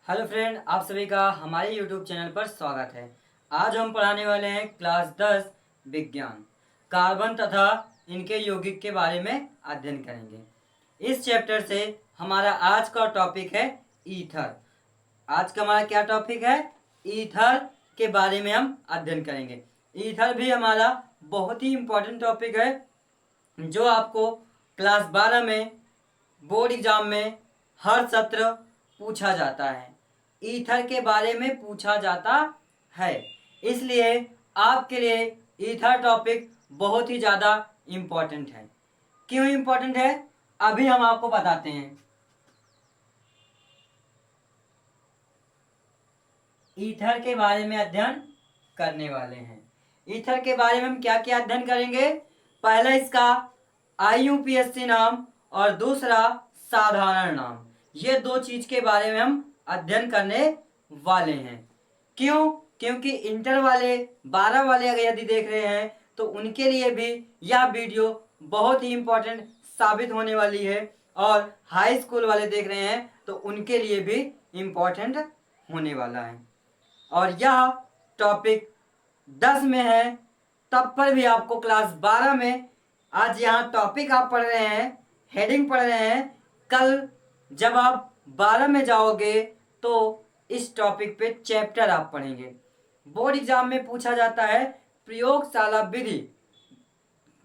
Hello friend, आप सभी का हमारे यूट्यूब चैनल पर स्वागत है। आज हम पढ़ाने वाले हैं क्लास 10 विज्ञान। कार्बन तथा इनके यौगिक के बारे में अध्ययन करेंगे। इस चैप्टर से हमारा आज का टॉपिक है ईथर। आज का हमारा क्या टॉपिक है? ईथर के बारे में हम अध्ययन करेंगे। ईथर भी हमारा बहुत ही इम्पोर्टेंट टॉपिक है, जो आपको क्लास 12 में बोर्ड एग्जाम में हर सत्र पूछा जाता है। ईथर के बारे में पूछा जाता है, इसलिए आपके लिए ईथर टॉपिक बहुत ही ज़्यादा इम्पोर्टेंट है। क्यों इम्पोर्टेंट है, अभी हम आपको बताते हैं। ईथर के बारे में अध्ययन करने वाले हैं। ईथर के बारे में हम क्या क्या अध्ययन करेंगे? पहला इसका IUPAC नाम और दूसरा साधारण नाम। ये दो चीज के बारे में हम अध्ययन करने वाले हैं। क्यों? क्योंकि इंटर वाले 12 वाले अगर यदि देख रहे हैं तो उनके लिए भी यह वीडियो बहुत ही इम्पोर्टेंट साबित होने वाली है, और हाई स्कूल वाले देख रहे हैं तो उनके लिए भी इम्पोर्टेंट होने वाला है। और यह टॉपिक 10 में है, तब पर भी आपको क्लास 12 में आज यहाँ टॉपिक आप पढ़ रहे हैं, हेडिंग पढ़ रहे हैं, कल जब आप 12 में जाओगे तो इस टॉपिक पे चैप्टर आप पढ़ेंगे। बोर्ड एग्जाम में पूछा जाता है प्रयोगशाला विधि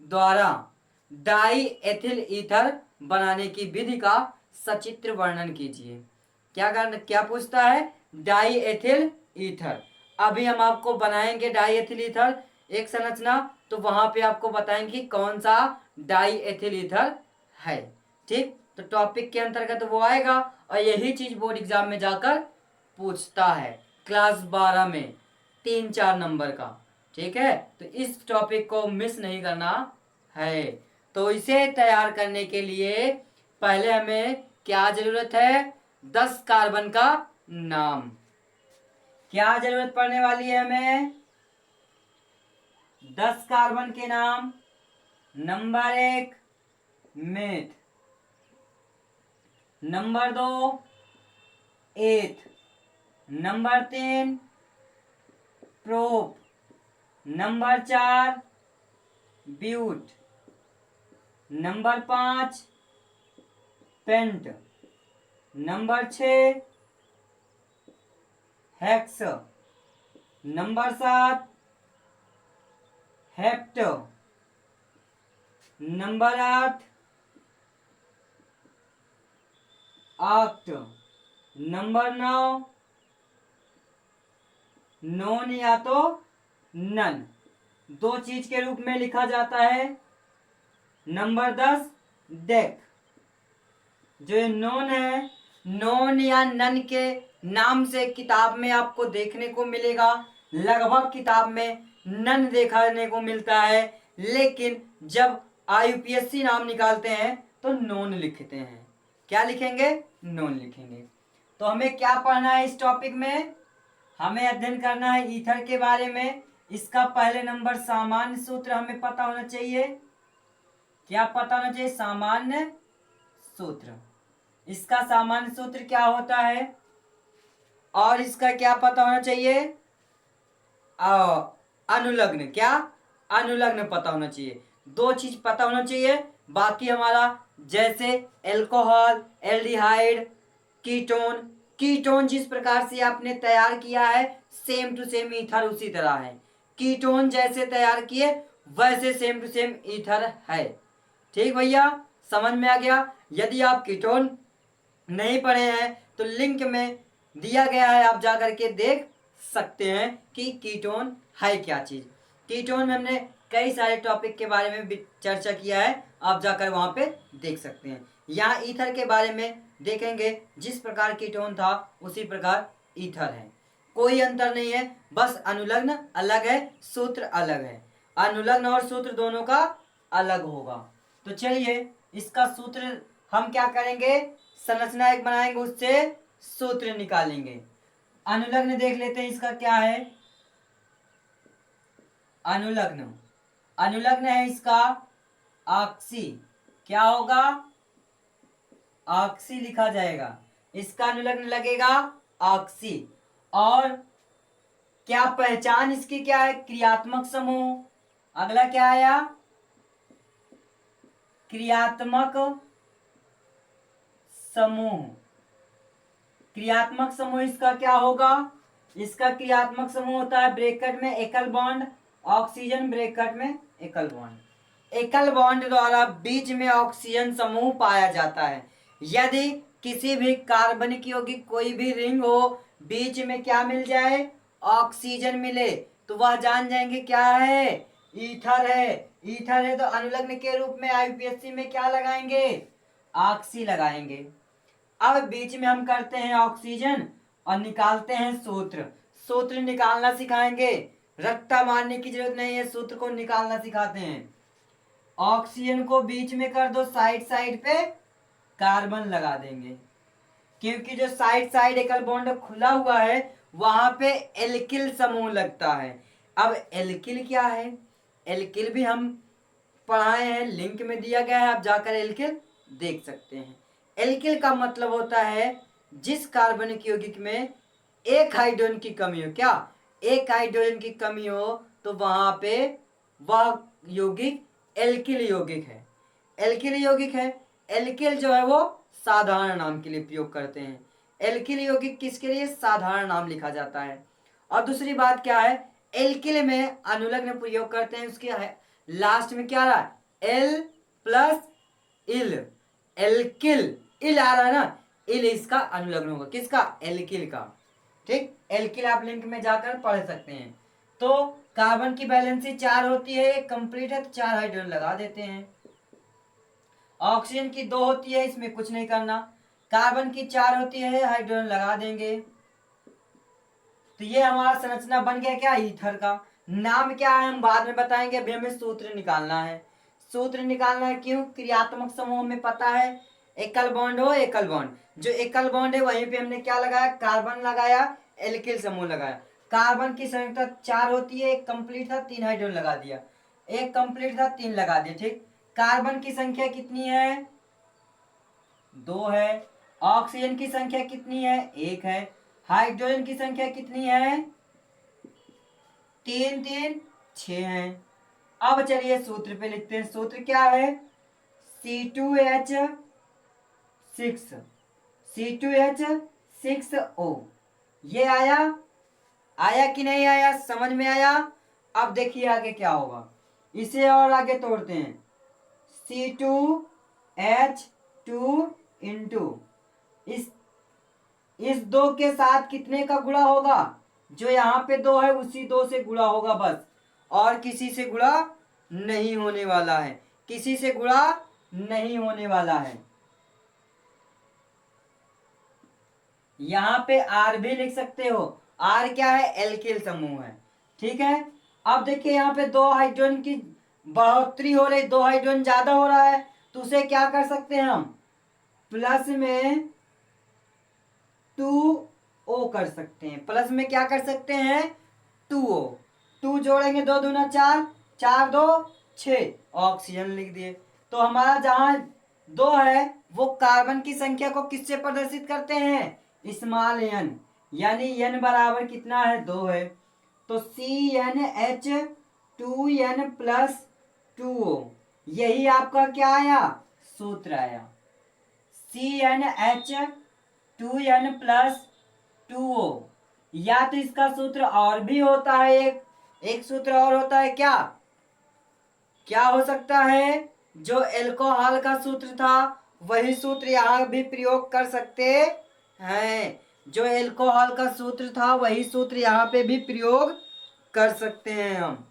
द्वारा डाई एथिल ईथर बनाने की विधि का सचित्र वर्णन कीजिए। क्या पूछता है? Die ethyl ether. अभी हम आपको बनाएंगे डाई एथिल ईथर एक संरचना, तो वहां पे आपको बताएंगे कि कौन सा डाई एथिल ईथर है। ठीक, तो टॉपिक के अंतर्गत वो आएगा, और यही चीज बोर्ड एग्जाम में जाकर पूछता है क्लास 12 में 3-4 नंबर का। ठीक है, तो इस टॉपिक को मिस नहीं करना है। तो इसे तैयार करने के लिए पहले हमें क्या जरूरत है? 10 कार्बन का नाम। क्या जरूरत पड़ने वाली है हमें? 10 कार्बन के नाम। Number 1 meth, number 2 eth, number 3 prop, number 4 but, number 5 pent, number 6 hex, number 7 hept, number 8 oct, number 9 non या तो नन, दो चीज के रूप में लिखा जाता है। Number 10 deck. जो ये नॉन है, नॉन या नन के नाम से किताब में आपको देखने को मिलेगा। लगभग किताब में नन देखने को मिलता है, लेकिन जब IUPAC नाम निकालते हैं तो नॉन लिखते हैं। क्या लिखेंगे? नॉन लिखेंगे। तो हमें क्या पढ़ना है इस टॉपिक में? हमें अध्ययन करना है ईथर के बारे में। इसका पहले नंबर सामान्य सूत्र हमें पता होना चाहिए। क्या पता होना चाहिए? सामान्य सूत्र। इसका सामान्य सूत्र क्या होता है? और इसका क्या पता होना चाहिए? अनुलग्न। क्या? अनुलग्न पता होना चाहिए। दो चीज पता होना चाहिए, बाकी हमारा जैसे एल्कोहल, एल्डिहाइड, कीटोन। कीटोन जिस प्रकार से आपने तैयार किया है, सेम टू सेम ईथर उसी तरह है। कीटोन जैसे तैयार किए वैसे सेम टू सेम ईथर है। ठीक भैया, समझ में आ गया? यदि आप कीटोन नहीं पढ़े हैं तो लिंक में दिया गया है, आप जाकर के देख सकते हैं कि कीटोन है क्या चीज। कीटोन में हमने कई सारे टॉपिक के बारे में भी चर्चा किया है, आप जाकर वहां पे देख सकते हैं। यहाँ ईथर के बारे में देखेंगे, जिस प्रकार कीटोन था उसी प्रकार ईथर है। कोई अंतर नहीं है, बस अनुलग्न अलग है, सूत्र अलग है। अनुलग्न और सूत्र दोनों का अलग होगा। तो चलिए इसका सूत्र हम क्या करेंगे? संरचना एक बनाएंगे, उससे सूत्र निकालेंगे। अनुलग्न देख लेते हैं, इसका क्या है? अनुलग्न, अनुलग्न है इसका ऑक्सी। क्या होगा? ऑक्सी लिखा जाएगा। इसका अनुलग्न लगेगा ऑक्सी। और क्या पहचान इसकी क्या है? क्रियात्मक समूह। अगला क्या आया? क्रियात्मक समूह। क्रियात्मक समूह इसका क्या होगा? इसका क्रियात्मक समूह होता है ब्रैकेट में एकल बॉन्ड ऑक्सीजन, ब्रैकेट में एकल बॉन्ड। एकल बॉन्ड द्वारा बीच में ऑक्सीजन समूह पाया जाता है। यदि किसी भी कार्बनिक यौगिक कोई भी रिंग हो, बीच में क्या मिल जाए? ऑक्सीजन मिले, तो वह जान जाएंगे क्या है? ईथर है। ईथर है तो अनुलग्न के रूप में आईयूपीएससी में क्या लगाएंगे? ऑक्सी लगाएंगे। अब बीच में हम करते हैं ऑक्सीजन और निकालते हैं सूत्र। सूत्र निकालना सिखाएंगे, रट्टा मारने की जरूरत नहीं है, सूत्र को निकालना सिखाते हैं। ऑक्सीजन को बीच में कर दो, साइड साइड पे कार्बन लगा देंगे, क्योंकि जो साइड साइड एकल बॉन्ड खुला हुआ है वहां पे एल्किल समूह लगता है। अब एल्किल क्या है? एल्किल भी हम पढ़ाए हैं, लिंक में दिया गया है, आप जाकर एल्किल देख सकते हैं। एल्किल का मतलब होता है जिस कार्बनिक यौगिक में एक हाइड्रोजन की कमी हो। क्या? एक हाइड्रोजन की कमी हो तो वहां पे वह यौगिक एल्किल यौगिक है। एल्किल यौगिक है। एल्किल जो है वो साधारण नाम के लिए प्रयोग करते हैं। एल्किल यौगिक किसके लिए? साधारण नाम लिखा जाता है। और दूसरी बात क्या है? एल्किल में अनुलग्न प्रयोग करते हैं, उसके लास्ट में क्या रहा? एल प्लस इल, एल्किल। इल आ रहा है ना, इल इसका अनुलग्न होगा। किसका? एल्किल का। ठीक, एल्किल आप लिंक में जाकर पढ़ सकते हैं। तो कार्बन की वैलेंसी 4 होती है, एक कंप्लीट है तो 4 हाइड्रोजन लगा देते हैं। ऑक्सीजन की 2 होती है, इसमें कुछ नहीं करना। कार्बन की 4 होती है, हाइड्रोजन लगा देंगे। तो ये हमारा संरचना बन गया क्या? ईथर का। नाम क्या है हम बाद में बताएंगे, अभी हमें सूत्र निकालना है। सूत्र निकालना है क्यों? क्रियात्मक समूह में पता है एकल बॉन्ड हो, एकल बॉन्ड, जो एकल बॉन्ड है वहीं पे हमने क्या लगाया? कार्बन लगाया, एल्किल समूह लगाया। कार्बन की संख्या 4 होती है, एक कंप्लीट था 3 हाइड्रोजन लगा दिया, एक कंप्लीट था 3 लगा दिया। ठीक, कार्बन की संख्या कितनी है? 2 है। ऑक्सीजन की संख्या कितनी है? 1 है। हाइड्रोजन की संख्या कितनी है? 3 3 6 है। अब चलिए सूत्र पे लिखते हैं। सूत्र क्या है? C2H6, C2H6O। ये आया? आया कि नहीं आया? समझ में आया? अब देखिए आगे क्या होगा, इसे और आगे तोड़ते हैं। C2H2 इंटू इस 2 के साथ कितने का गुणा होगा? जो यहाँ पे 2 है उसी 2 से गुणा होगा बस, और किसी से गुणा नहीं होने वाला है, किसी से गुणा नहीं होने वाला है। यहाँ पे आर भी लिख सकते हो। आर क्या है? एल्किल समूह है। ठीक है, अब देखिए यहाँ पे 2 हाइड्रोजन की बढ़ोतरी हो रही, 2 हाइड्रोजन ज्यादा हो रहा है, तो उसे क्या कर सकते हैं हम? प्लस में 2O कर सकते हैं। प्लस में क्या कर सकते हैं? 2O। 2 जोड़ेंगे 2 दूना 4, 4 2 6, ऑक्सीजन लिख दिए। तो हमारा जहां 2 है वो कार्बन की संख्या को किससे प्रदर्शित करते हैं? स्मॉल n, यानी n बराबर कितना है? 2 है। तो CnH2n प्लस 2O, यही आपका क्या आया? सूत्र आया। CnH2n plus 2O। या तो इसका सूत्र और भी होता है, एक सूत्र और होता है। क्या क्या हो सकता है? जो एल्कोहल का सूत्र था वही सूत्र यहाँ भी प्रयोग कर सकते हैं। जो एल्कोहल का सूत्र था वही सूत्र यहाँ पे भी प्रयोग कर सकते हैं। हम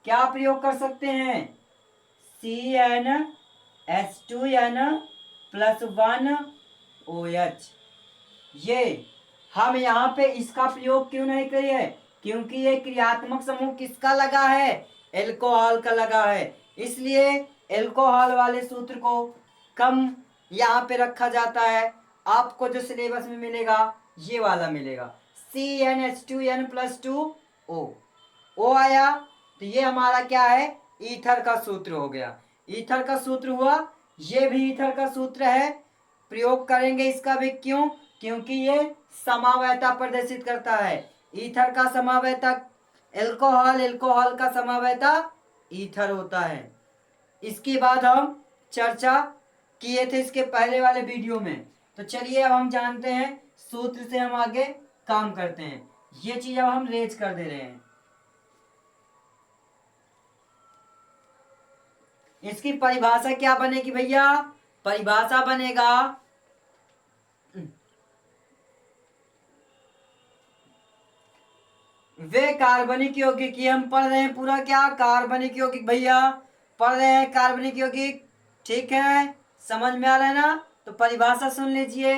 क्या प्रयोग कर सकते हैं? CnH2n plus 1OH। ये हम यहाँ पे इसका प्रयोग क्यों नहीं करिए? क्योंकि ये क्रियात्मक समूह किसका लगा है? एल्कोहल का लगा है, इसलिए एल्कोहल वाले सूत्र को कम यहाँ पे रखा जाता है। आपको जो सिलेबस में मिलेगा ये वाला मिलेगा, CnH2n प्लस 2O। O आया तो ये हमारा क्या है? ईथर का सूत्र हो गया। ईथर का सूत्र हुआ, ये भी ईथर का सूत्र है। प्रयोग करेंगे इसका भी, क्यों? क्योंकि ये समावयता प्रदर्शित करता है। ईथर का समावयता एल्कोहल, एल्कोहल का समावयता ईथर होता है। इसके बाद हम चर्चा किए थे इसके पहले वाले वीडियो में। तो चलिए अब हम जानते हैं, सूत्र से हम आगे काम करते हैं। ये चीज अब हम रेज कर दे रहे हैं। इसकी परिभाषा क्या बनेगी भैया? परिभाषा बनेगा वे कार्बनिक यौगिक, ये हम पढ़ रहे हैं पूरा क्या, कार्बनिक यौगिक भैया पढ़ रहे हैं, कार्बनिक यौगिक। ठीक है, समझ में आ रहा है ना? तो परिभाषा सुन लीजिए।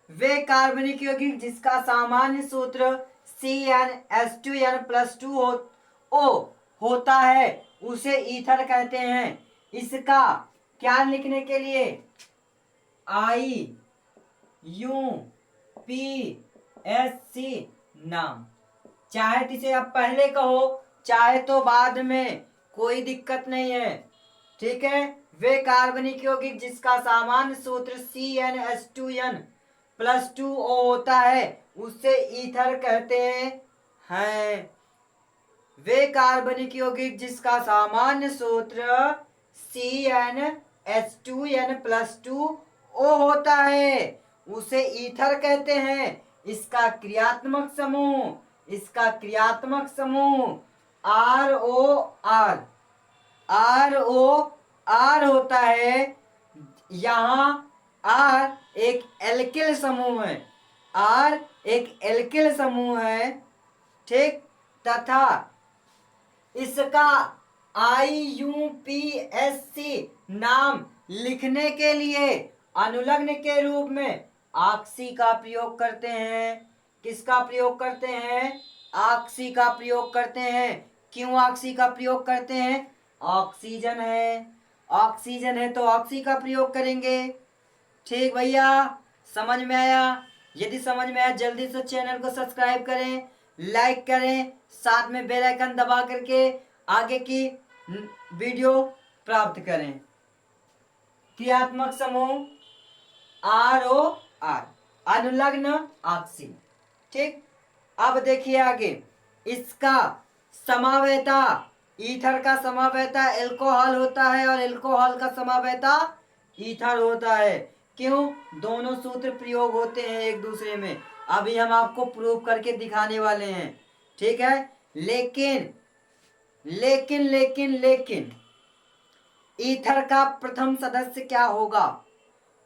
वे कार्बनिक यौगिक जिसका सामान्य सूत्र CnH2n+2 होता है उसे ईथर कहते हैं। इसका क्या लिखने के लिए IUPAC नाम, चाहे तो इसे आप पहले कहो चाहे तो बाद में, कोई दिक्कत नहीं है। ठीक है, वे कार्बनिक यौगिक जिसका सामान्य सूत्र CnH2n+2O होता है उससे ईथर कहते हैं। वे कार्बनिक यौगिक जिसका सामान्य सूत्र CnH2n+2O होता है उसे ईथर कहते हैं। इसका क्रियात्मक समूह ROR होता है। यहाँ R एक एल्किल समूह है, ठीक, तथा इसका IUPAC नाम लिखने के लिए अनुलग्न के रूप में ऑक्सी का प्रयोग करते हैं। किसका प्रयोग करते हैं? ऑक्सी का प्रयोग करते हैं। क्यों ऑक्सी का प्रयोग करते हैं? ऑक्सीजन है तो ऑक्सी का प्रयोग करेंगे। ठीक भैया, समझ में आया? यदि समझ में आया जल्दी से चैनल को सब्सक्राइब करें, लाइक करें, साथ में बेल आइकन दबा करके आगे की वीडियो प्राप्त करें। क्रियात्मक समूह ROR, अनुलग्न ऑक्सी। ठीक, अब देखिए आगे, इसका समावयता, ईथर का समावयता एल्कोहल होता है और एल्कोहल का समावयता ईथर होता है। क्यों? दोनों सूत्र प्रयोग होते हैं एक दूसरे में। अभी हम आपको प्रूव करके दिखाने वाले हैं। ठीक है, लेकिन ईथर का प्रथम सदस्य क्या होगा?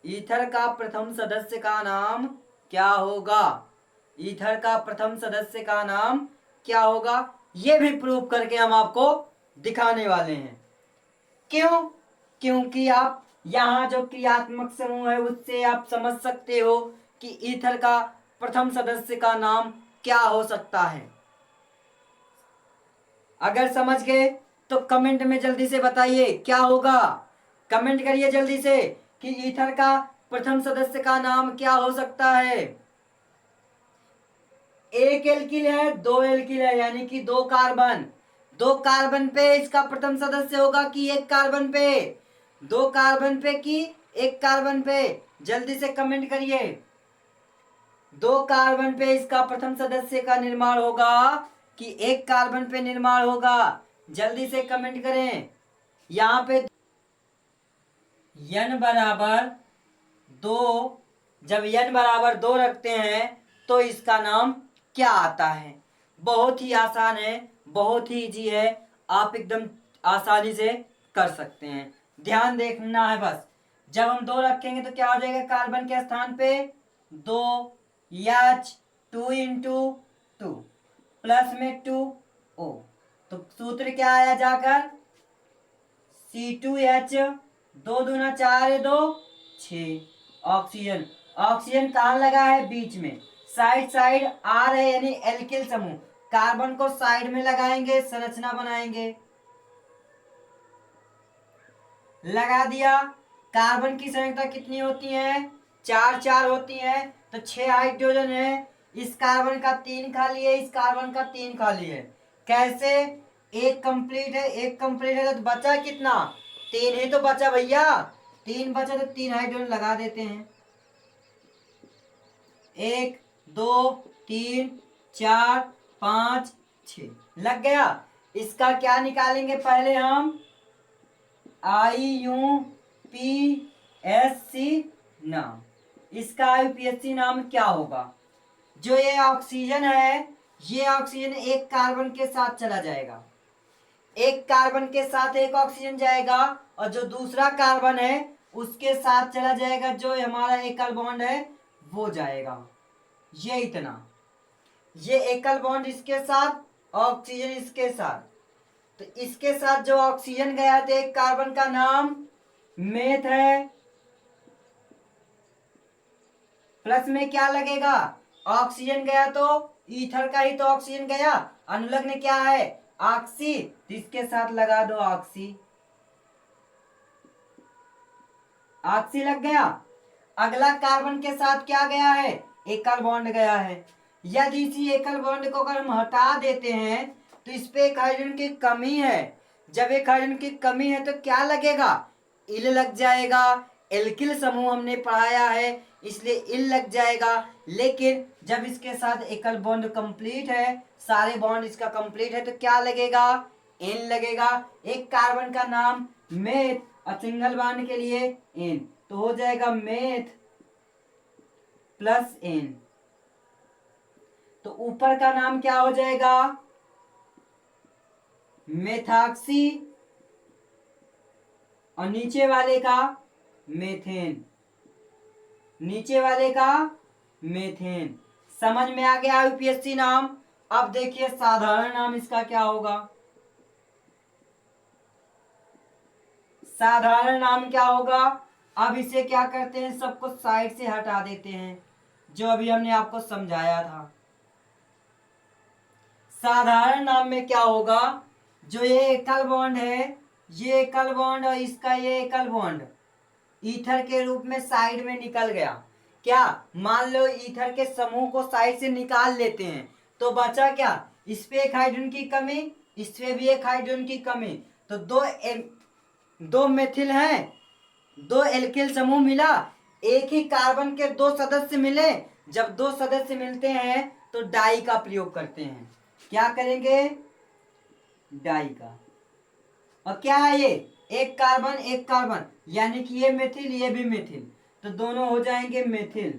ईथर का प्रथम सदस्य का नाम क्या होगा? ईथर का प्रथम सदस्य का नाम क्या होगा? ये भी प्रूव करके हम आपको दिखाने वाले हैं। क्यों? क्योंकि आप यहाँ जो क्रियात्मक समूह है उससे आप समझ सकते हो कि ईथर का प्रथम सदस्य का नाम क्या हो सकता है। अगर समझ गए तो कमेंट में जल्दी से बताइए क्या होगा। कमेंट करिए जल्दी से कि ईथर का प्रथम सदस्य का नाम क्या हो सकता है। एक एल्किल है, दो एल्किल है, यानी कि दो कार्बन पे इसका प्रथम सदस्य होगा कि एक कार्बन पे? दो कार्बन पे कि एक कार्बन पे? जल्दी से कमेंट करिए। दो कार्बन पे इसका प्रथम सदस्य का निर्माण होगा कि एक कार्बन पे निर्माण होगा? जल्दी से कमेंट करें। यहाँ पे n बराबर 2, जब n बराबर 2 रखते हैं तो इसका नाम क्या आता है? बहुत ही आसान है, बहुत ही इजी है, आप एकदम आसानी से कर सकते हैं। ध्यान देखना है बस। जब हम 2 रखेंगे तो क्या हो जाएगा? कार्बन के स्थान पे 2 H 2 इंटू 2 प्लस में 2O, तो सूत्र क्या आया जाकर? C2H, 2 दूना 4 2 6। ऑक्सीजन कहाँ लगा है? बीच में, साइड R है यानी एल्किल समूह। कार्बन को साइड में लगाएंगे, संरचना बनाएंगे। लगा दिया। कार्बन की संख्या कितनी होती है? 4 होती है, तो 6 हाइड्रोजन है। इस कार्बन का 3 खाली है, इस कार्बन का 3 खाली है। कैसे? एक कंप्लीट है तो बचा कितना? 3 ही तो बचा भैया। 3 बचा तो 3 हाइड्रोजन लगा देते हैं। 1 2 3 4 5 6 लग गया। इसका क्या निकालेंगे पहले हम, IUPAC नाम। इसका IUPAC नाम क्या होगा, जो ये ऑक्सीजन है, ये ऑक्सीजन एक कार्बन के साथ चला जाएगा, एक कार्बन के साथ एक ऑक्सीजन जाएगा, और जो दूसरा कार्बन है उसके साथ चला जाएगा, जो हमारा एकल बॉन्ड है वो जाएगा। ये इतना, ये एकल बॉन्ड इसके साथ, ऑक्सीजन इसके साथ, तो इसके साथ जो ऑक्सीजन गया तो एक कार्बन का नाम मेथ है, प्लस में क्या लगेगा, ऑक्सीजन गया तो ईथर का ही तो ऑक्सीजन गया, अनुलग्न क्या है ऑक्सी, तो इसके साथ लगा दो ऑक्सी, ऑक्सी लग गया। अगला कार्बन के साथ क्या गया है, एकल बॉन्ड गया है। यदि इसी एकल बॉन्ड को अगर हम हटा देते हैं तो इस पे एक हाइड्रोजन की कमी है, जब एक हाइड्रोजन की कमी है तो क्या लगेगा, इल लग जाएगा। एल्किल समूह हमने पढ़ाया है इसलिए इल लग जाएगा, लेकिन जब इसके साथ एकल बॉन्ड कंप्लीट है, सारे बॉन्ड इसका कंप्लीट है, तो क्या लगेगा, एन लगेगा। एक कार्बन का नाम मेथ और सिंगल बॉन्ड के लिए एन, तो हो जाएगा मेथ प्लस एन। तो ऊपर का नाम क्या हो जाएगा, मेथॉक्सी, और नीचे वाले का मेथेन, नीचे वाले का मेथेन। समझ में आ गया यूपीएससी नाम। अब देखिए साधारण नाम इसका क्या होगा, साधारण नाम क्या होगा। अब इसे क्या करते हैं, सबको साइड से हटा देते हैं, जो अभी हमने आपको समझाया था। साधारण नाम में क्या होगा, जो ये एकल बॉन्ड है, ये एकल बॉन्ड और इसका ये एकल बॉन्ड ईथर के रूप में साइड में निकल गया। क्या, मान लो ईथर के समूह को साइड से निकाल लेते हैं, तो बचा क्या, इस पे एक हाइड्रोजन की कमी, इस पे भी एक हाइड्रोजन की कमी, तो दो मेथिल हैं, दो एल्किल समूह मिला, एक ही कार्बन के दो सदस्य मिले। जब दो सदस्य मिलते हैं तो डाई का प्रयोग करते हैं। क्या करेंगे, डाई का। और क्या है ये, एक कार्बन एक कार्बन, यानी कि ये मेथिल ये भी मेथिल, तो दोनों हो जाएंगे मेथिल।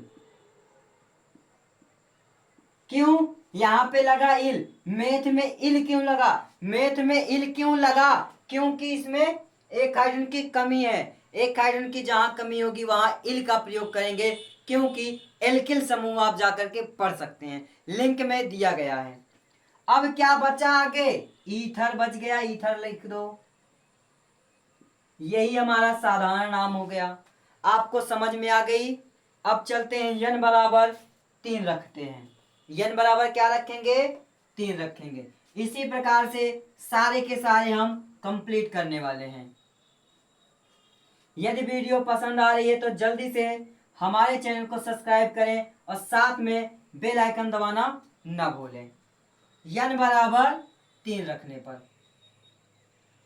क्यों, यहां पे लगा इल, मेथ में इल क्यों लगा, मेथ में इल क्यों लगा, क्योंकि इसमें एक हाइड्रोजन की कमी है, एक हाइड्रोजन की जहां कमी होगी वहां इल का प्रयोग करेंगे, क्योंकि एल्किल समूह आप जाकर के पढ़ सकते हैं, लिंक में दिया गया है। अब क्या बचा आगे, ईथर बच गया, ईथर लिख दो, यही हमारा साधारण नाम हो गया। आपको समझ में आ गई। अब चलते हैं यन बराबर 3 रखते हैं, यन बराबर क्या रखेंगे, 3 रखेंगे। इसी प्रकार से सारे के सारे हम कंप्लीट करने वाले हैं। यदि वीडियो पसंद आ रही है तो जल्दी से हमारे चैनल को सब्सक्राइब करें और साथ में बेल आइकन दबाना न भूलें। यन बराबर 3 रखने पर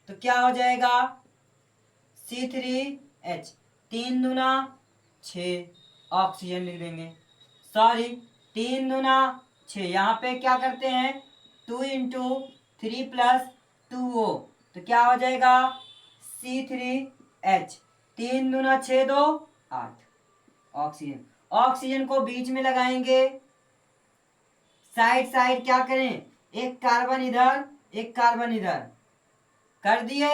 तो क्या हो जाएगा, C3H, 3 दूना 6, ऑक्सीजन लिख देंगे, सॉरी 3 दूना 6, यहाँ पे क्या करते हैं 2 इंटू 3 प्लस 2O, तो क्या हो जाएगा C3H, 3 दूना 6 2 8, ऑक्सीजन। ऑक्सीजन को बीच में लगाएंगे, साइड साइड क्या करें, एक कार्बन इधर एक कार्बन इधर कर दिए।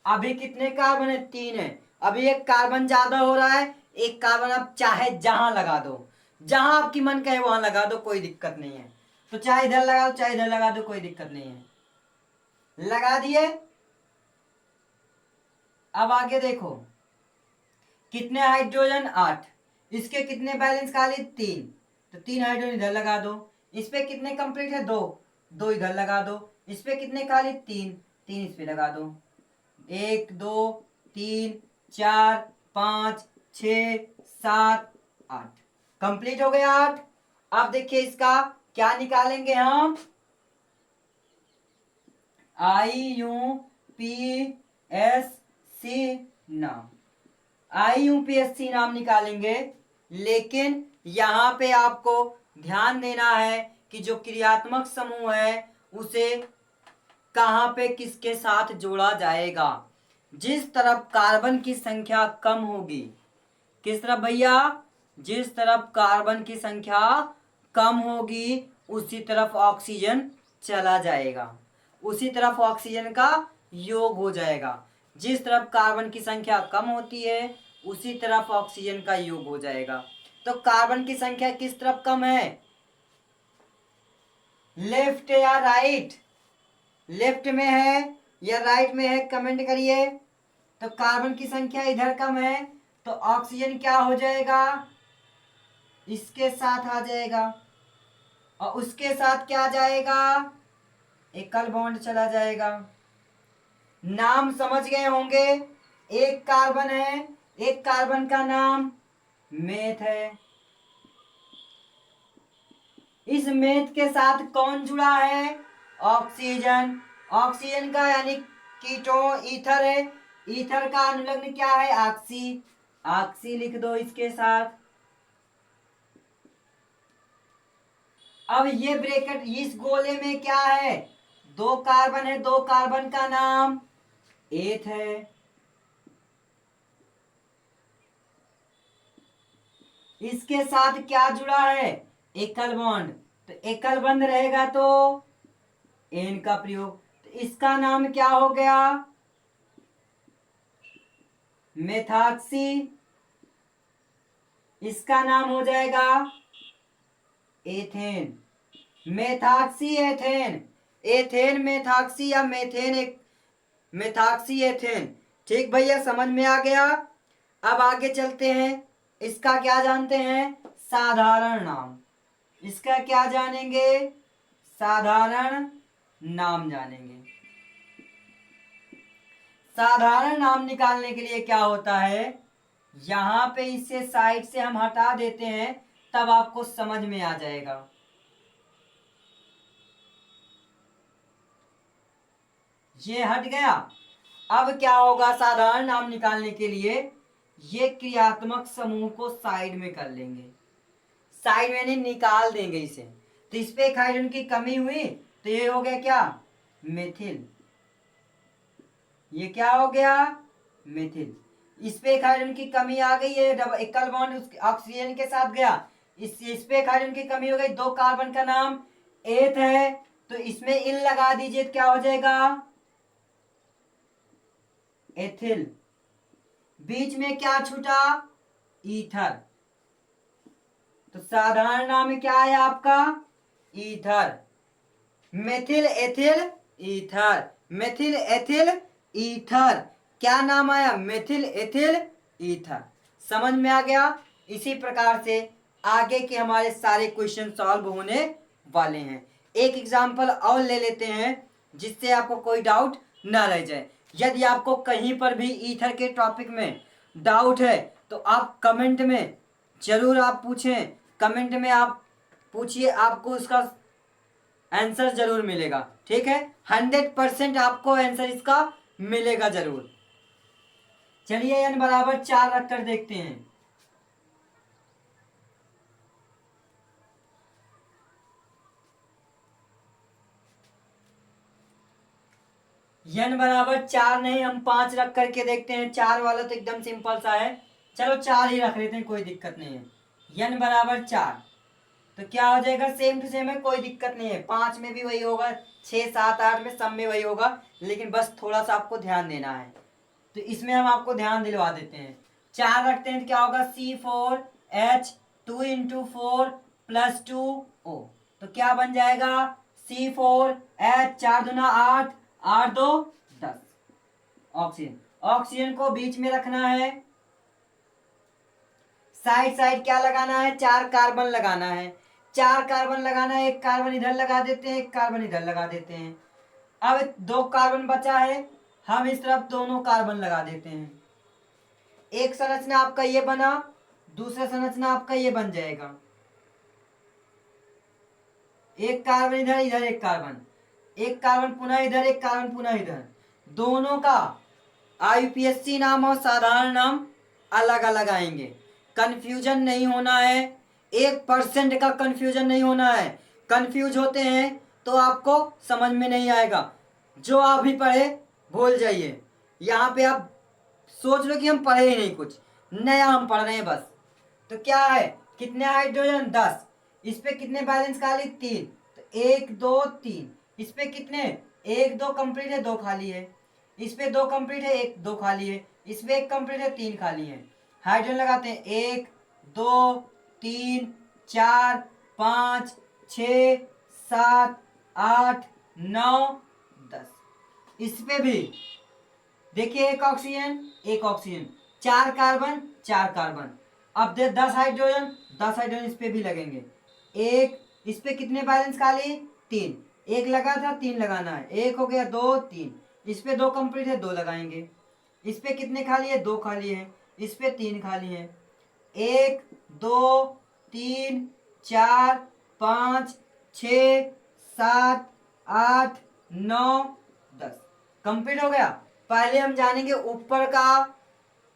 अभी कितने कार्बन है, 3 है, अभी एक कार्बन ज्यादा हो रहा है, एक कार्बन आप चाहे जहां लगा दो, जहां आपकी मन कहे वहां लगा दो, कोई दिक्कत नहीं है। तो चाहे इधर लगा दो चाहे इधर लगा दो, कोई दिक्कत नहीं है, लगा दिए। अब आगे देखो, कितने हाइड्रोजन 8, इसके कितने बैलेंस खाली 3, तो 3 हाइड्रोजन इधर लगा दो। इस पे कितने कंप्लीट है 2, 2 इधर लगा दो। इस पे कितने खाली 3, 3 इस पे लगा दो। 1 2 3 4 5 6 7 8, कंप्लीट हो गया 8। अब देखिए इसका क्या निकालेंगे हम, IUPAC नाम, IUPAC नाम निकालेंगे। लेकिन यहाँ पे आपको ध्यान देना है कि जो क्रियात्मक समूह है उसे कहाँ पे किसके साथ जोड़ा जाएगा। जिस तरफ कार्बन की संख्या कम होगी, किस तरफ भैया, जिस तरफ कार्बन की संख्या कम होगी उसी तरफ ऑक्सीजन चला जाएगा, उसी तरफ ऑक्सीजन का योग हो जाएगा। जिस तरफ कार्बन की संख्या कम होती है उसी तरफ ऑक्सीजन का योग हो जाएगा। तो कार्बन की संख्या किस तरफ कम है, लेफ्ट या राइट, लेफ्ट में है या राइट में है, कमेंट करिए। तो कार्बन की संख्या इधर कम है तो ऑक्सीजन क्या हो जाएगा, इसके साथ आ जाएगा और उसके साथ क्या जाएगा, एकल बॉन्ड चला जाएगा। नाम समझ गए होंगे, एक कार्बन है, एक कार्बन का नाम मेथ है। इस मेथ के साथ कौन जुड़ा है, ऑक्सीजन। ऑक्सीजन का यानी कीटोन ईथर है, ईथर का अनुलग्न क्या है, ऑक्सी, ऑक्सी लिख दो इसके साथ। अब ये ब्रैकेट इस गोले में क्या है, दो कार्बन है, दो कार्बन का नाम एथ है। इसके साथ क्या जुड़ा है, एकल बॉन्ड, तो एकल बंध रहेगा तो एन का प्रयोग, तो इसका नाम क्या हो गया, मेथॉक्सी। इसका नाम हो जाएगा ethane, methoxy ethane, ethane methoxy या मेथेन एक मेथॉक्सी एथेन। ठीक भैया, समझ में आ गया। अब आगे चलते हैं, इसका क्या जानते हैं, साधारण नाम। इसका क्या जानेंगे, साधारण नाम जानेंगे। साधारण नाम निकालने के लिए क्या होता है, यहां पे इसे साइड से हम हटा देते हैं तब आपको समझ में आ जाएगा। ये हट गया। अब क्या होगा, साधारण नाम निकालने के लिए ये क्रियात्मक समूह को साइड में कर लेंगे, साइड में नहीं निकाल देंगे इसे। तो इस पे एक हाइड्रोजन की कमी हुई तो ये हो गया क्या, मेथिल। ये क्या हो गया, मेथिल। इस पे एक हाइड्रोजन की कमी आ गई है, डबल एकल बॉन्ड ऑक्सीजन के साथ गया, इस पे एक हाइड्रोजन की कमी हो गई, दो कार्बन का नाम एथ है तो इसमें इल लगा दीजिए तो क्या हो जाएगा, एथिल। बीच में क्या छूटा, ईथर। तो साधारण नाम क्या है आपका, ether. Methyl ethyl ether, methyl ethyl ether, क्या नाम आया, मेथिल एथिल ईथर। समझ में आ गया। इसी प्रकार से आगे के हमारे सारे क्वेश्चन सॉल्व होने वाले हैं। एक एग्जांपल और ले लेते हैं जिससे आपको कोई डाउट ना रह जाए। यदि आपको कहीं पर भी ईथर के टॉपिक में डाउट है तो आप कमेंट में जरूर आप पूछें, कमेंट में आप पूछिए, आपको उसका आंसर जरूर मिलेगा। ठीक है, 100% आपको आंसर इसका मिलेगा जरूर। चलिए n बराबर 4 रखकर देखते हैं। n बराबर 4 नहीं, हम 5 रख करके देखते हैं। 4 वाला तो एकदम सिंपल सा है, चलो 4 ही रख लेते हैं, कोई दिक्कत नहीं है। n बराबर 4 तो क्या हो जाएगा, सेम टू सेम है, कोई दिक्कत नहीं है। 5 में भी वही होगा, 6 7 8 में सब में वही होगा, लेकिन बस थोड़ा सा आपको ध्यान देना है। तो इसमें हम आपको ध्यान दिलवा देते हैं। 4 रखते हैं तो क्या होगा, C4H 2 इंटू 4 प्लस 2O, तो क्या बन जाएगा, C4H 4 दूना 8 8 2 10। ऑक्सीजन, ऑक्सीजन को बीच में रखना है, साइड साइड क्या लगाना है, 4 कार्बन लगाना है, 4 कार्बन लगाना है, एक कार्बन इधर लगा देते हैं, एक कार्बन इधर लगा देते हैं। अब 2 कार्बन बचा है, हम इस तरफ दोनों कार्बन लगा देते हैं। एक संरचना आपका ये बना, दूसरा संरचना आपका ये बन जाएगा। एक कार्बन इधर, इधर एक कार्बन, एक कार्बन पुनः इधर, एक कार्बन पुनः इधर, दोनों का आईयूपीएससी नाम और साधारण नाम अलग अलग आएंगे। कंफ्यूजन नहीं होना है, 1% का कंफ्यूजन नहीं होना है। कंफ्यूज होते हैं तो आपको समझ में नहीं आएगा। जो आप भी पढ़े भूल जाइए। यहाँ पे आप सोच लो कि हम पढ़े ही नहीं, कुछ नया हम पढ़ रहे हैं बस। तो क्या है, कितने हाइड्रोजन 10, इस पे कितने बैलेंस खाली 3, तो 1 2 3। इस पे कितने, 1 2 कंप्लीट है 2 खाली है। इस पे 2 कंप्लीट है 1 2 खाली है। इस पे 1 कंप्लीट है 3 खाली है। हाइड्रोजन लगाते हैं 1 2 3 4 5 6 7 8 9 10। इस पे भी देखिए एक ऑक्सीजन 4 कार्बन 4 कार्बन। अब दे 10 हाइड्रोजन, 10 हाइड्रोजन इस पे भी लगेंगे। एक, इस पे कितने बैलेंस खाली, 3। एक लगा था 3 लगाना है, एक हो गया 2 3। इस पे 2 कंप्लीट है 2 लगाएंगे। इस पे कितने खाली है, 2 खाली है। इस पे 3 खाली है। 1 2 3 4 5 6 7 8 9 10 कंप्लीट हो गया। पहले हम जानेंगे ऊपर का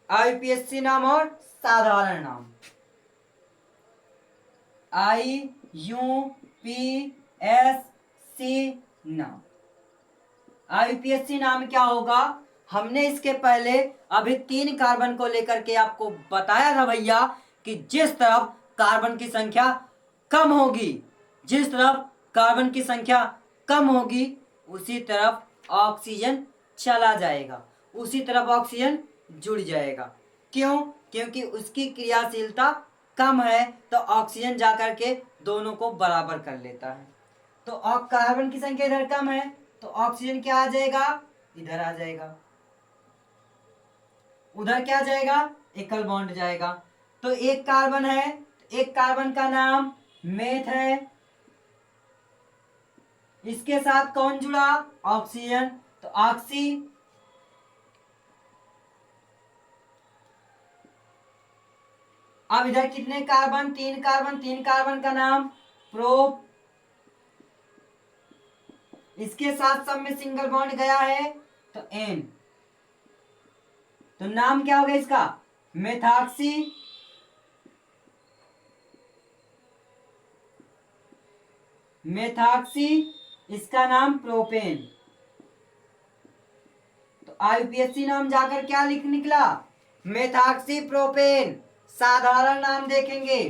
आईपीएससी नाम और साधारण नाम। IUPSC नाम। आईपीएससी नाम क्या होगा, हमने इसके पहले अभी 3 कार्बन को लेकर के आपको बताया था भैया कि जिस तरफ कार्बन की संख्या कम होगी, जिस तरफ कार्बन की संख्या कम होगी उसी तरफ ऑक्सीजन चला जाएगा, उसी तरफ ऑक्सीजन जुड़ जाएगा। क्यों, क्योंकि उसकी क्रियाशीलता कम है तो ऑक्सीजन जाकर के दोनों को बराबर कर लेता है। तो कार्बन की संख्या इधर कम है तो ऑक्सीजन क्या आ जाएगा, इधर आ जाएगा। उधर क्या जाएगा, एकल बॉन्ड जाएगा। तो एक कार्बन है तो एक कार्बन का नाम मेथ है। इसके साथ कौन जुड़ा, ऑक्सीजन, तो ऑक्सी। अब इधर कितने कार्बन, 3 कार्बन, 3 कार्बन का नाम प्रोप। इसके साथ सब में सिंगल बॉन्ड गया है तो एन, तो नाम क्या होगा इसका, मेथॉक्सी। मेथॉक्सी, इसका नाम प्रोपेन। तो आईपीएससी नाम जाकर क्या लिख निकला, मेथॉक्सी प्रोपेन। साधारण नाम देखेंगे,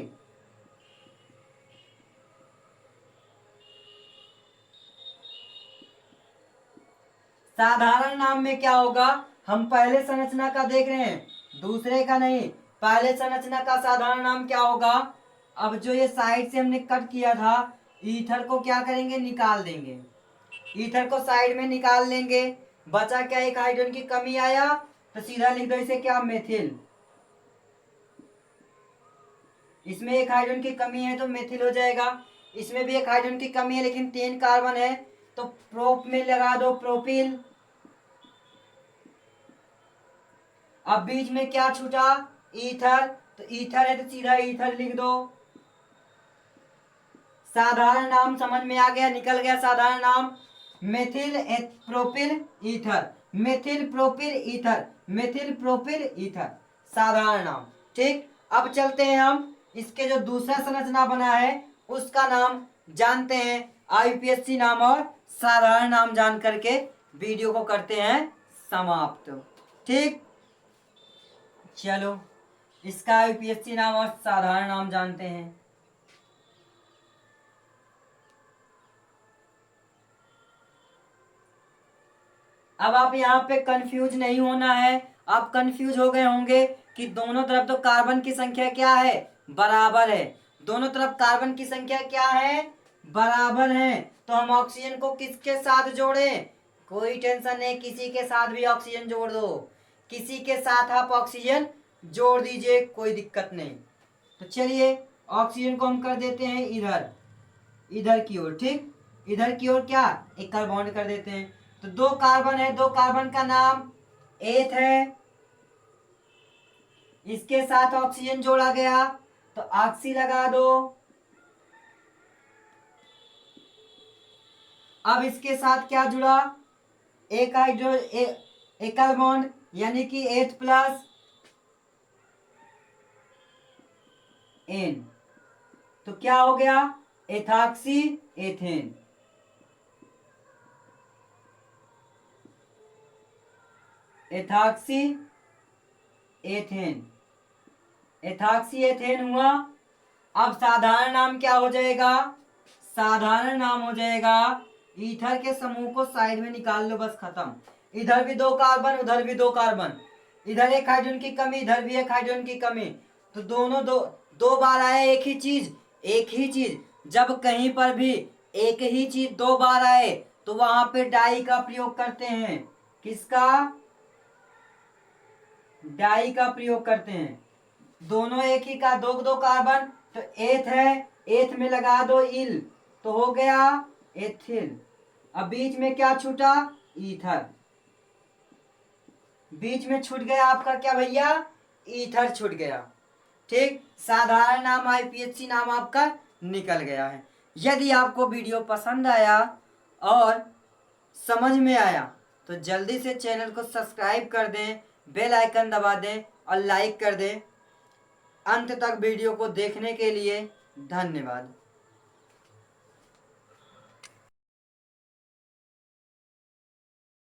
साधारण नाम में क्या होगा, हम पहले संरचना का देख रहे हैं दूसरे का नहीं। पहले संरचना का साधारण नाम क्या होगा, अब जो ये साइड से हमने कट किया था ईथर को क्या करेंगे, निकाल देंगे। ईथर को साइड में निकाल लेंगे, बचा क्या, एक हाइड्रोजन की कमी आया तो सीधा लिख दो इसे क्या, मेथिल। इसमें एक हाइड्रोजन की कमी है तो मेथिल हो जाएगा। इसमें भी एक हाइड्रोजन की कमी है लेकिन 3 कार्बन है तो प्रोप में लगा दो प्रोपिल। अब बीच में क्या छूटा, ईथर, तो ईथर है तो सीधा ईथर लिख दो। साधारण नाम समझ में आ गया, निकल गया साधारण नाम, methyl propyl ether, methyl propyl ether, methyl propyl ether, साधारण नाम। ठीक, अब चलते हैं हम इसके जो दूसरा संरचना बना है उसका नाम जानते हैं। आईपीएससी नाम और साधारण नाम जान करके वीडियो को करते हैं समाप्त। ठीक, चलो इसका आईपीएससी नाम और साधारण नाम जानते हैं। अब आप यहाँ पे कंफ्यूज नहीं होना है। आप कंफ्यूज हो गए होंगे कि दोनों तरफ तो कार्बन की संख्या क्या है, बराबर है। दोनों तरफ कार्बन की संख्या क्या है, बराबर है, तो हम ऑक्सीजन को किसके साथ जोड़ें, कोई टेंशन नहीं, किसी के साथ भी ऑक्सीजन जोड़ दो, किसी के साथ आप ऑक्सीजन जोड़ दीजिए, कोई दिक्कत नहीं। तो चलिए ऑक्सीजन को हम कर देते हैं इधर, इधर की ओर। ठीक, इधर की ओर क्या, एकल बॉन्ड कर देते हैं। तो 2 कार्बन है, 2 कार्बन का नाम एथ है। इसके साथ ऑक्सीजन जोड़ा गया तो ऑक्सी लगा दो। अब इसके साथ क्या जुड़ा, एक हाइड्रो एकल बॉन्ड यानी कि एथ प्लस एन। तो क्या हो गया, ethoxy ethane. Ethoxy ethane, ethoxy ethane हुआ। अब साधारण नाम क्या हो जाएगा, साधारण नाम हो जाएगा, ईथर के समूह को साइड में निकाल लो, बस खत्म। इधर भी 2 कार्बन, उधर भी 2 कार्बन, इधर एक हाइड्रोजन की कमी, इधर भी एक हाइड्रोजन की कमी, तो दोनों दो बार आए एक ही चीज, एक ही चीज। जब कहीं पर भी एक ही चीज 2 बार आए तो वहां पे डाई का प्रयोग करते हैं। किसका, डाई का प्रयोग करते हैं। दोनों एक ही का, 2 कार्बन, तो एथ है, एथ में लगा दो इल, तो हो गया एथिल। अब बीच में क्या छूटा, ईथर, बीच में छूट गया आपका क्या भैया, ईथर छूट गया। ठीक, साधारण नाम आईपीएचसी नाम आपका निकल गया है। यदि आपको वीडियो पसंद आया और समझ में आया तो जल्दी से चैनल को सब्सक्राइब कर दें, बेल आइकन दबा दें और लाइक कर दें। अंत तक वीडियो को देखने के लिए धन्यवाद।